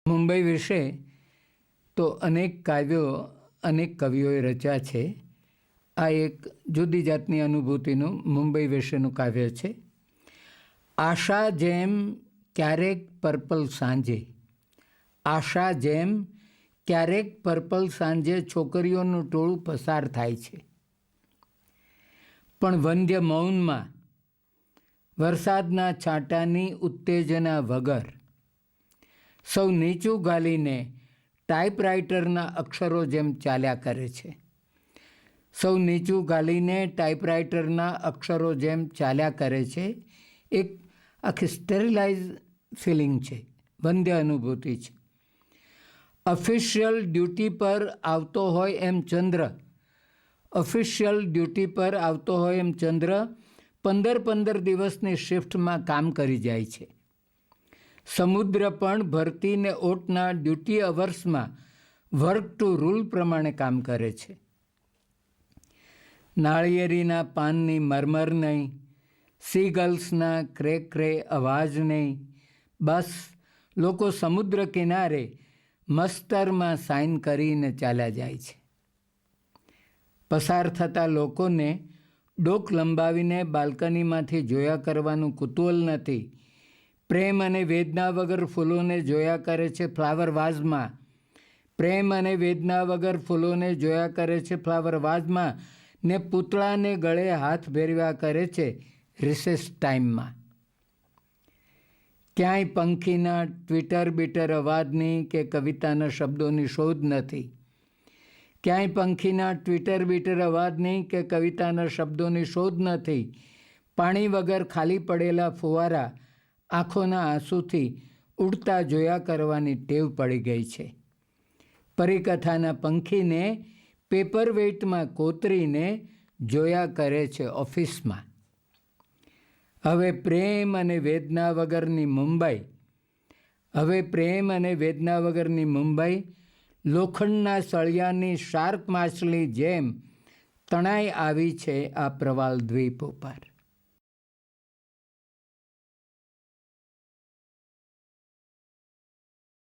મુંબઈ વિશે તો અનેક કાવ્યો અનેક કવિઓએ રચ્યા છે. આ એક જુદી જાતની અનુભૂતિનું મુંબઈ વિશેનું કાવ્ય છે. આશા જેમ ક્યારેક પર્પલ સાંજે, આશા જેમ ક્યારેક પર્પલ સાંજે છોકરીઓનું ટોળું પસાર થાય છે. પણ વંધ્ય મૌનમાં વરસાદના છાંટાની ઉત્તેજના વગર સૌ નીચું ગાલીને ટાઈપરાઇટરના અક્ષરો જેમ ચાલ્યા કરે છે. સૌ નીચું ગાલીને ટાઈપરાઇટરના અક્ષરો જેમ ચાલ્યા કરે છે. એક આખી સ્ટેરિલાઇઝ ફિલિંગ છે, વંધ્ય અનુભૂતિ છે. ઓફિશિયલ ડ્યુટી પર આવતો હોય એમ ચંદ્ર, ઓફિશિયલ ડ્યુટી પર આવતો હોય એમ ચંદ્ર 15 દિવસની શિફ્ટમાં કામ કરી જાય છે. સમુદ્ર પણ ભરતીને ઓટના ડ્યુટી અવર્સમાં વર્ક ટુ રૂલ પ્રમાણે કામ કરે છે. નાળિયેરીના પાનની મરમર નહીં, સીગલ્સના ક્રે અવાજ નહીં, બસ લોકો સમુદ્ર કિનારે મસ્તરમાં સાઇન કરીને ચાલ્યા જાય છે. પસાર થતા લોકોને ડોક લંબાવીને બાલ્કનીમાંથી જોયા કરવાનું કુતૂહલ નથી. પ્રેમ અને વેદના વગર ફૂલોને જોયા કરે છે ફ્લાવર વાઝમાં. પ્રેમ અને વેદના વગર ફૂલોને જોયા કરે છે ફ્લાવર વાઝમાં ને પૂતળાને ગળે હાથ ભેરવ્યા કરે છે રિસેસ ટાઈમમાં. ક્યાંય પંખીના ટ્વિટર બીટર અવાજની કે કવિતાના શબ્દોની શોધ નથી. ક્યાંય પંખીના ટ્વિટર બીટર અવાજની કે કવિતાના શબ્દોની શોધ નથી. પાણી વગર ખાલી પડેલા ફુવારા આંખોના આંસુથી ઉડતા જોયા કરવાની ટેવ પડી ગઈ છે. પરિકથાના પંખીને પેપર વેઇટમાં કોતરીને જોયા કરે છે ઓફિસમાં. હવે પ્રેમ અને વેદના વગરની મુંબઈ, હવે પ્રેમ અને વેદના વગરની મુંબઈ લોખંડના સળિયાની શાર્ક માછલી જેમ તણાઈ આવી છે આ પ્રવાલ દ્વીપ ઉપર.